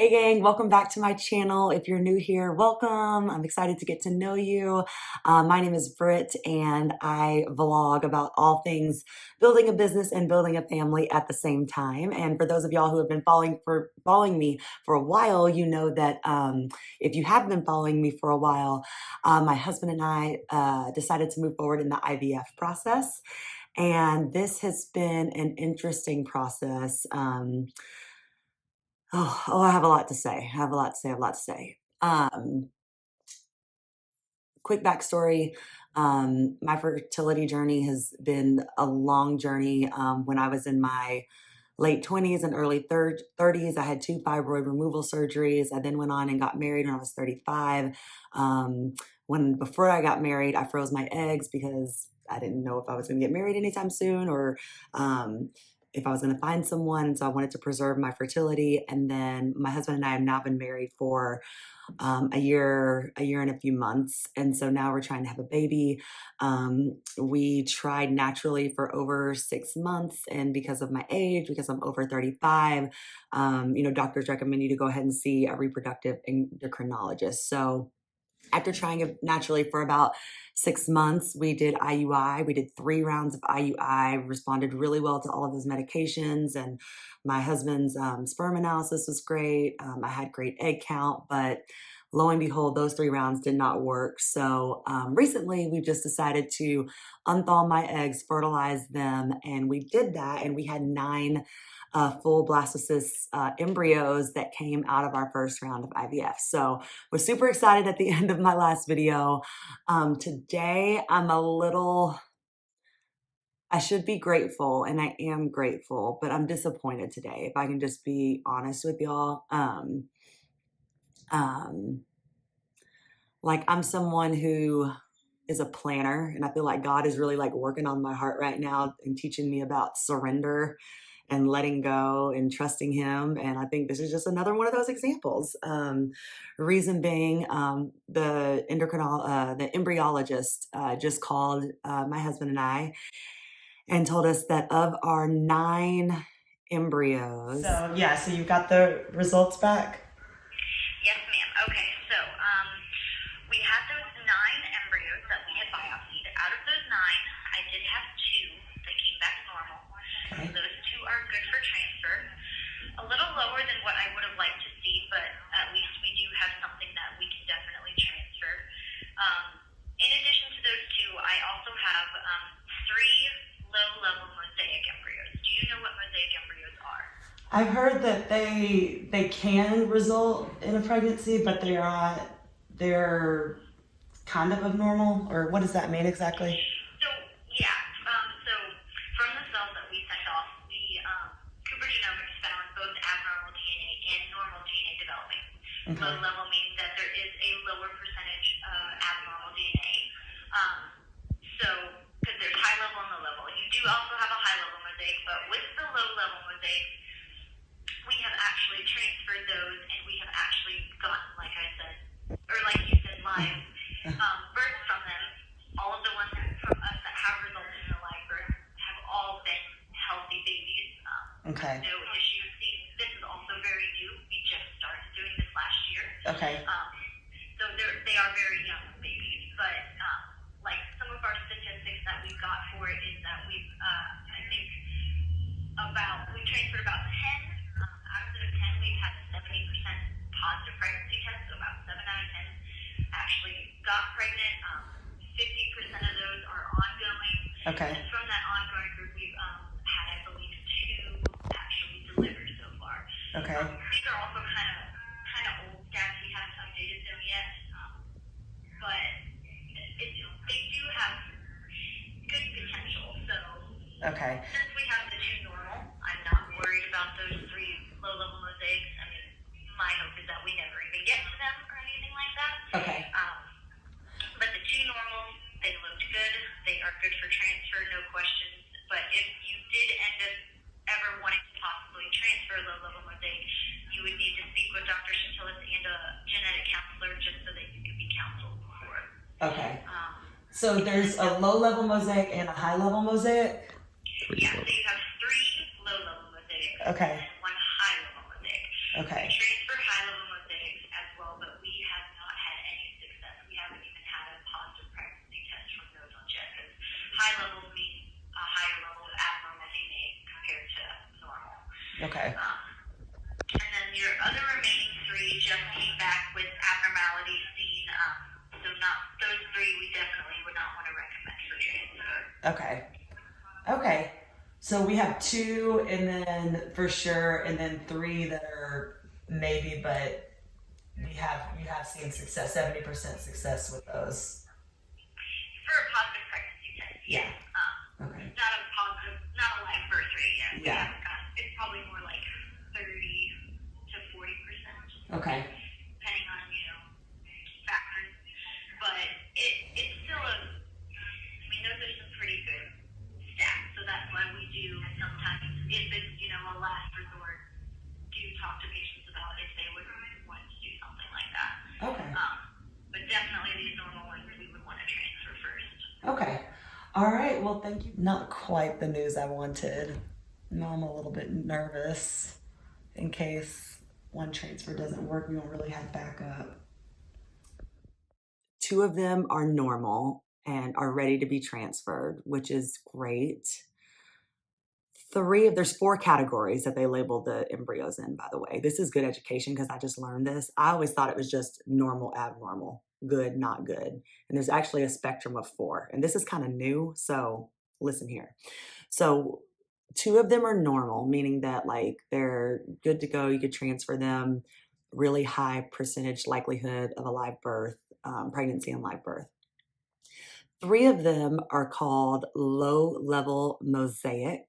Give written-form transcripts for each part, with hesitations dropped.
Hey gang, welcome back to my channel. If you're new here, welcome. I'm excited to get to know you. My name is Brit and I vlog about all things building a business and building a family at the same time. And for those of y'all who have been following me for a while, you know that if you have been following me for a while, my husband and I decided to move forward in the IVF process. And this has been an interesting process. I have a lot to say. I have a lot to say. I have a lot to say. Quick backstory. My fertility journey has been a long journey. When I was in my late 20s and early 30s, I had 2 fibroid removal surgeries. I then went on and got married when I was 35. Before I got married, I froze my eggs because I didn't know if I was going to get married anytime soon or if I was going to find someone. So I wanted to preserve my fertility. And then my husband and I have now been married for a year and a few months. And so now we're trying to have a baby. We tried naturally for over 6 months. And because of my age, because I'm over 35, doctors recommend you to go ahead and see a reproductive endocrinologist. So after trying it naturally for about 6 months, we did IUI. We did 3 rounds of IUI, responded really well to all of those medications. And my husband's sperm analysis was great. I had great egg count, but lo and behold, those 3 rounds did not work. So recently we've just decided to unthaw my eggs, fertilize them. And we did that. And we had 9 full blastocyst embryos that came out of our first round of IVF. So was super excited at the end of my last video. Today I should be grateful and I am grateful, but I'm disappointed today. If I can just be honest with y'all. Like I'm someone who is a planner, and I feel like God is really like working on my heart right now and teaching me about surrender and letting go and trusting him. And I think this is just another one of those examples. Reason being, the embryologist just called my husband and I and told us that of our 9 embryos. So yeah, so you got the results back? Yes, ma'am. Okay, so we had those 9 embryos that we had biopsied. Out of those 9, I did have 2 that came back normal. Okay. So those 2 are good for transfer. A little lower than what I would have liked to see, but at least we do have something that we can definitely transfer. In addition to those 2, I also have 3 low-level mosaic embryos. Do you know what mosaic embryos are? I've heard that they can result in a pregnancy, but they're kind of abnormal, or what does that mean exactly? So yeah, so from the cells that we sent off, the Cooper Genomics found both abnormal DNA and normal DNA developing. Okay. Low level means that there is a lower percentage abnormal DNA. So because there's high level and low level, you do also have a high level mosaic, but with the low level mosaic, we have actually transferred those, and we have actually gotten, like I said, or like you said, live births from them. All of the ones from us that have resulted in a live birth have all been healthy babies. Okay. No issues seen. This is also very new. We just started doing this last year. Okay. So they are very young babies, but like some of our statistics that we got for it is that we've, I think, we transferred about 10. Out of those 10, we've had 70% positive pregnancy tests, so about 7 out of 10 actually got pregnant. 50% of those are ongoing. Okay. And from that ongoing group, we've had, I believe, 2 actually delivered so far. Okay. These are also kind of old stats. We haven't updated them yet, but they do have good potential. So Okay. since we have the 2 normal, I'm not worried about those 3 low-level mosaics. I mean, my hope is that we never even get to them or anything like that. Okay. But the 2 normals, they looked good. They are good for transfer, no questions. But if you did end up ever wanting to possibly transfer a low-level mosaic, you would need to speak with Dr. Chantillis and a genetic counselor just so that you could be counseled before. Okay. So there's a low-level mosaic and a high-level mosaic? Yeah, so you have 3 low-level mosaics Okay. and 1 high-level mosaic. Okay. We transfer high Okay. And then your other remaining three just came back with abnormalities seen. So not those three we definitely would not want to recommend for transfer. Okay. Okay. So we have two, and then for sure, and then three that are maybe, but you have seen success, 70% success with those. For a positive pregnancy test, Yeah. yes. Okay. Not a positive, not a live birth rate yet. Yeah. It's probably more like 30 to 40%. Okay. Depending on, factors. But it's still those are some pretty good stats. So that's why we do sometimes, if it's, a last resort, do talk to patients about if they would want to do something like that. Okay. But definitely these normal ones we would want to transfer first. Okay. All right. Well, thank you. Not quite the news I wanted. Now I'm a little bit nervous in case one transfer doesn't work. We don't really have backup. Two of them are normal and are ready to be transferred, which is great. There's four categories that they label the embryos in, by the way. This is good education because I just learned this. I always thought it was just normal, abnormal, good, not good. And there's actually a spectrum of four. And this is kind of new, so listen here. So two of them are normal, meaning that like they're good to go. You could transfer them, really high percentage likelihood of a live birth, pregnancy and live birth. Three of them are called low level mosaic,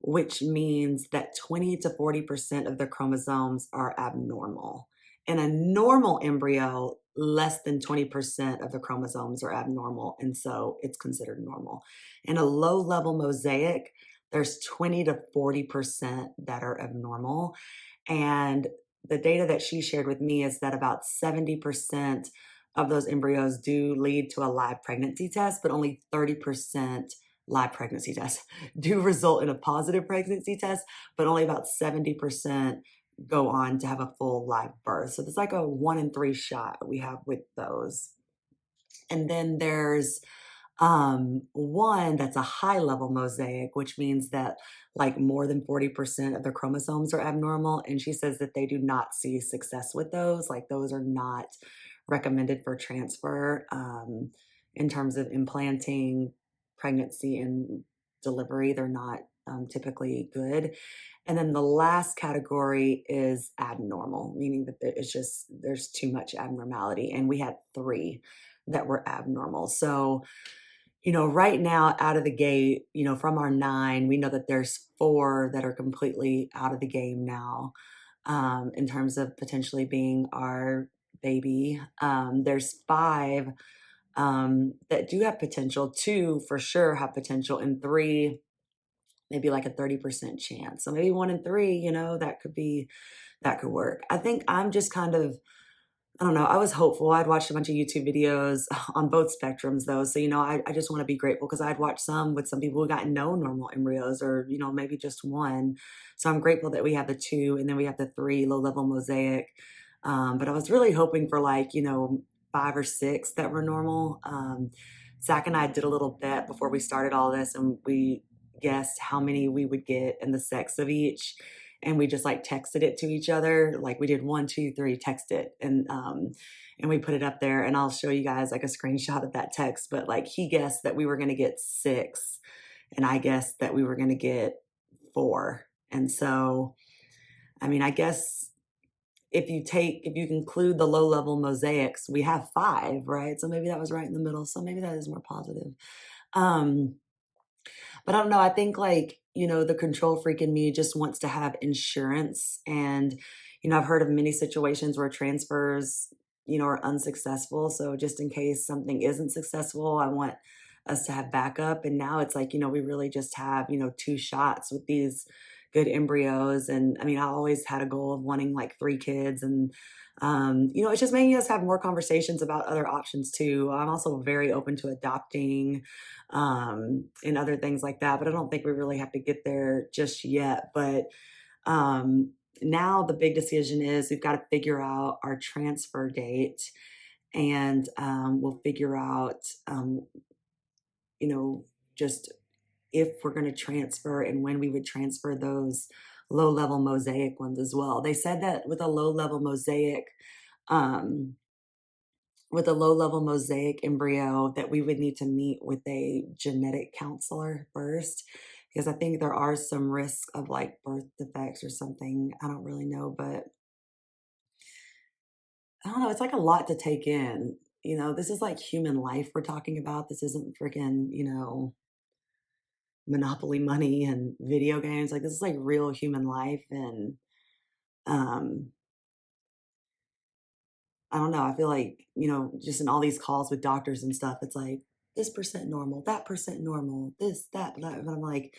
which means that 20 to 40% of the chromosomes are abnormal. In a normal embryo, less than 20% of the chromosomes are abnormal, and so it's considered normal. In a low level mosaic, there's 20 to 40% that are abnormal. And the data that she shared with me is that about 70% of those embryos do lead to a live pregnancy test, but only 30% live pregnancy tests do result in a positive pregnancy test, but only about 70% go on to have a full live birth. So there's like a 1 in 3 shot we have with those. And then there's one that's a high level mosaic, which means that like more than 40% of the chromosomes are abnormal. And she says that they do not see success with those. Like those are not recommended for transfer in terms of implanting pregnancy and delivery. They're not typically good. And then the last category is abnormal, meaning that there's too much abnormality. And we had three that were abnormal. So right now out of the gate, from our 9, we know that there's 4 that are completely out of the game now, in terms of potentially being our baby. There's 5 that do have potential. 2 for sure have potential, and 3 maybe like a 30% chance. So maybe 1 in 3, that could work. I think I'm just kind of, I don't know. I was hopeful. I'd watched a bunch of YouTube videos on both spectrums, though. So, I just want to be grateful because I'd watched some with some people who got no normal embryos or, maybe just one. So I'm grateful that we have the 2 and then we have the 3 low level mosaic. But I was really hoping for 5 or 6 that were normal. Zach and I did a little bet before we started all this, and we guessed how many we would get and the sex of each, and we just texted it to each other. Like we did 1, 2, 3, text it, and we put it up there, and I'll show you guys a screenshot of that text. But he guessed that we were going to get 6, and I guessed that we were going to get 4. And so I guess if you include the low level mosaics, we have 5, right? So maybe that was right in the middle. So maybe that is more positive. But I don't know. I think the control freak in me just wants to have insurance. And, I've heard of many situations where transfers, are unsuccessful. So just in case something isn't successful, I want us to have backup. And now it's we really just have, 2 shots with these good embryos. And I always had a goal of wanting 3 kids. And, it's just making us have more conversations about other options too. I'm also very open to adopting and other things like that. But I don't think we really have to get there just yet. But now the big decision is we've got to figure out our transfer date, and we'll figure out, just if we're going to transfer and when we would transfer those low level mosaic ones as well. They said that um, with a low level mosaic embryo that we would need to meet with a genetic counselor first because I think there are some risks of like birth defects or something. I don't really know, but I don't know. It's like a lot to take in. This is like human life we're talking about. This isn't freaking, monopoly money and video games. Like this is like real human life. And um, I don't know. I feel like, just in all these calls with doctors and stuff, it's like this percent normal, that percent normal, this, that, that. But I'm like,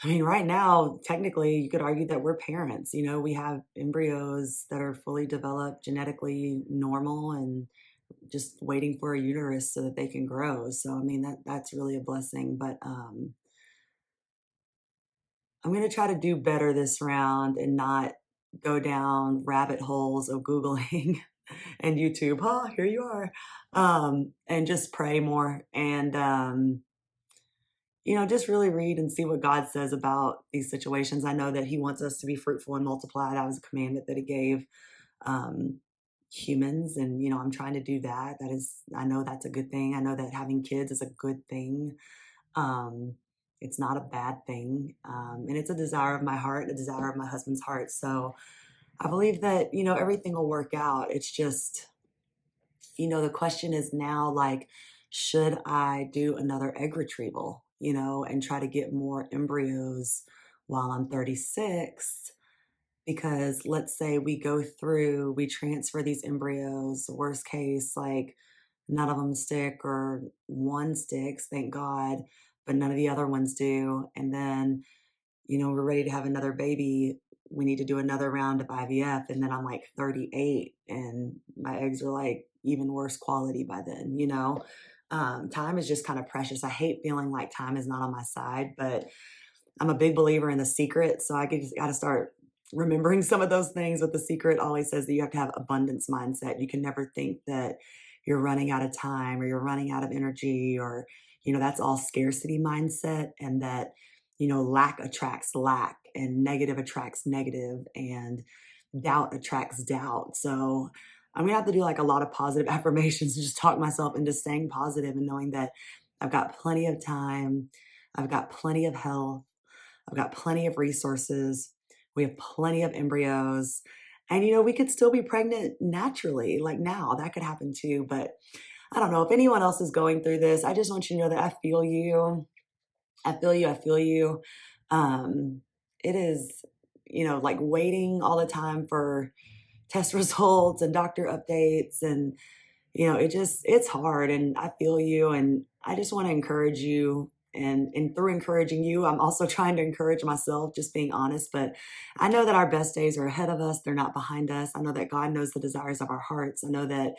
I mean, right now, technically, you could argue that we're parents. We have embryos that are fully developed, genetically normal, and just waiting for a uterus so that they can grow. So, I mean, that's really a blessing. But I'm going to try to do better this round and not go down rabbit holes of Googling and YouTube. Oh, here you are. And just pray more and, just really read and see what God says about these situations. I know that He wants us to be fruitful and multiply. That was a commandment that He gave um, humans. And, I'm trying to do that. I know that's a good thing. I know that having kids is a good thing. Um, it's not a bad thing. And it's a desire of my heart, a desire of my husband's heart. So I believe that, everything will work out. It's just, the question is now like, should I do another egg retrieval, and try to get more embryos while I'm 36? Because let's say we transfer these embryos, worst case, like none of them stick or one sticks, thank God, but none of the other ones do. And then, we're ready to have another baby. We need to do another round of IVF. And then I'm like 38 and my eggs are like even worse quality by then, Time is just kind of precious. I hate feeling like time is not on my side, but I'm a big believer in The Secret, so I just got to start remembering some of those things. But The Secret always says that you have to have abundance mindset. You can never think that you're running out of time or you're running out of energy or, that's all scarcity mindset and that, lack attracts lack and negative attracts negative and doubt attracts doubt. So I'm going to have to do like a lot of positive affirmations and just talk myself into staying positive and knowing that I've got plenty of time. I've got plenty of health. I've got plenty of resources. We have plenty of embryos. And, we could still be pregnant naturally, like now. That could happen too. But I don't know if anyone else is going through this. I just want you to know that I feel you. I feel you. I feel you. It is, like waiting all the time for test results and doctor updates and it's hard and I feel you and I just want to encourage you and through encouraging you, I'm also trying to encourage myself, just being honest. But I know that our best days are ahead of us. They're not behind us. I know that God knows the desires of our hearts. I know that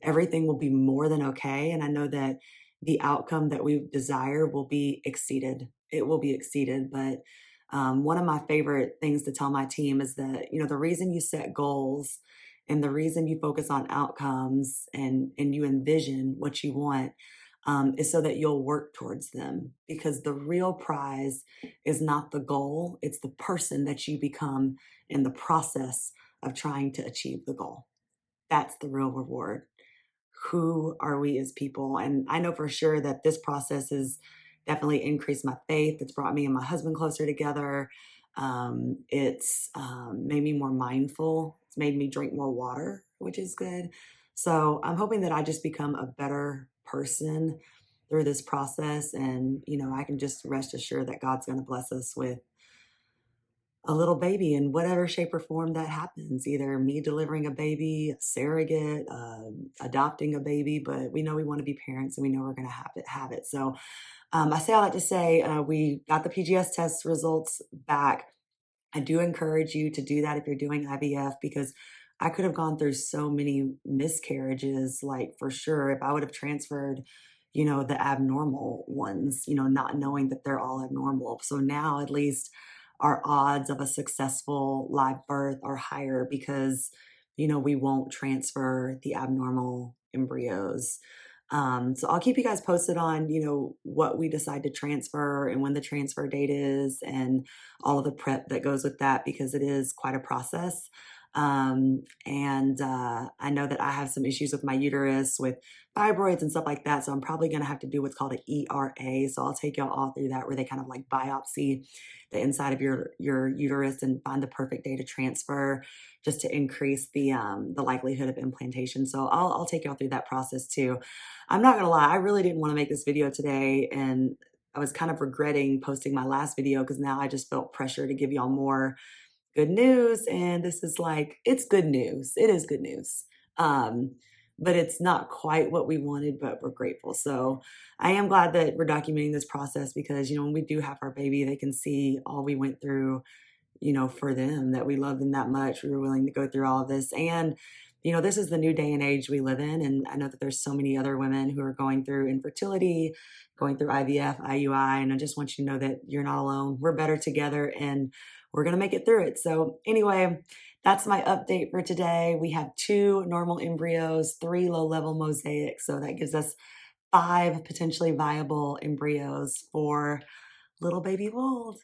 everything will be more than okay. And I know that the outcome that we desire will be exceeded. It will be exceeded. But one of my favorite things to tell my team is that, the reason you set goals and the reason you focus on outcomes and you envision what you want is so that you'll work towards them. Because the real prize is not the goal, it's the person that you become in the process of trying to achieve the goal. That's the real reward. Who are we as people? And I know for sure that this process has definitely increased my faith. It's brought me and my husband closer together. It's made me more mindful. It's made me drink more water, which is good. So I'm hoping that I just become a better person through this process. And, I can just rest assured that God's going to bless us with a little baby in whatever shape or form that happens, either me delivering a baby, a surrogate, adopting a baby, but we know we want to be parents and we know we're going to have it. So I say all that to say we got the PGS test results back. I do encourage you to do that if you're doing IVF because I could have gone through so many miscarriages, like for sure, if I would have transferred, the abnormal ones, not knowing that they're all abnormal. So now at least our odds of a successful live birth are higher because, we won't transfer the abnormal embryos. So I'll keep you guys posted on, what we decide to transfer and when the transfer date is and all of the prep that goes with that because it is quite a process. And I know that I have some issues with my uterus with fibroids and stuff like that. So I'm probably going to have to do what's called an ERA. So I'll take y'all all through that where they kind of like biopsy the inside of your uterus and find the perfect day to transfer just to increase the likelihood of implantation. So I'll take y'all through that process too. I'm not gonna lie, I really didn't want to make this video today, and I was kind of regretting posting my last video because now I just felt pressure to give y'all more good news, and this is like it's good news. It is good news. Um, but it's not quite what we wanted, but we're grateful. So I am glad that we're documenting this process because when we do have our baby, they can see all we went through, for them, that we love them that much. We were willing to go through all of this. And, this is the new day and age we live in. And I know that there's so many other women who are going through infertility, going through IVF, IUI. And I just want you to know that you're not alone. We're better together and we're going to make it through it. So, anyway, that's my update for today. We have 2 normal embryos, 3 low level mosaics. So that gives us 5 potentially viable embryos for little baby Wold.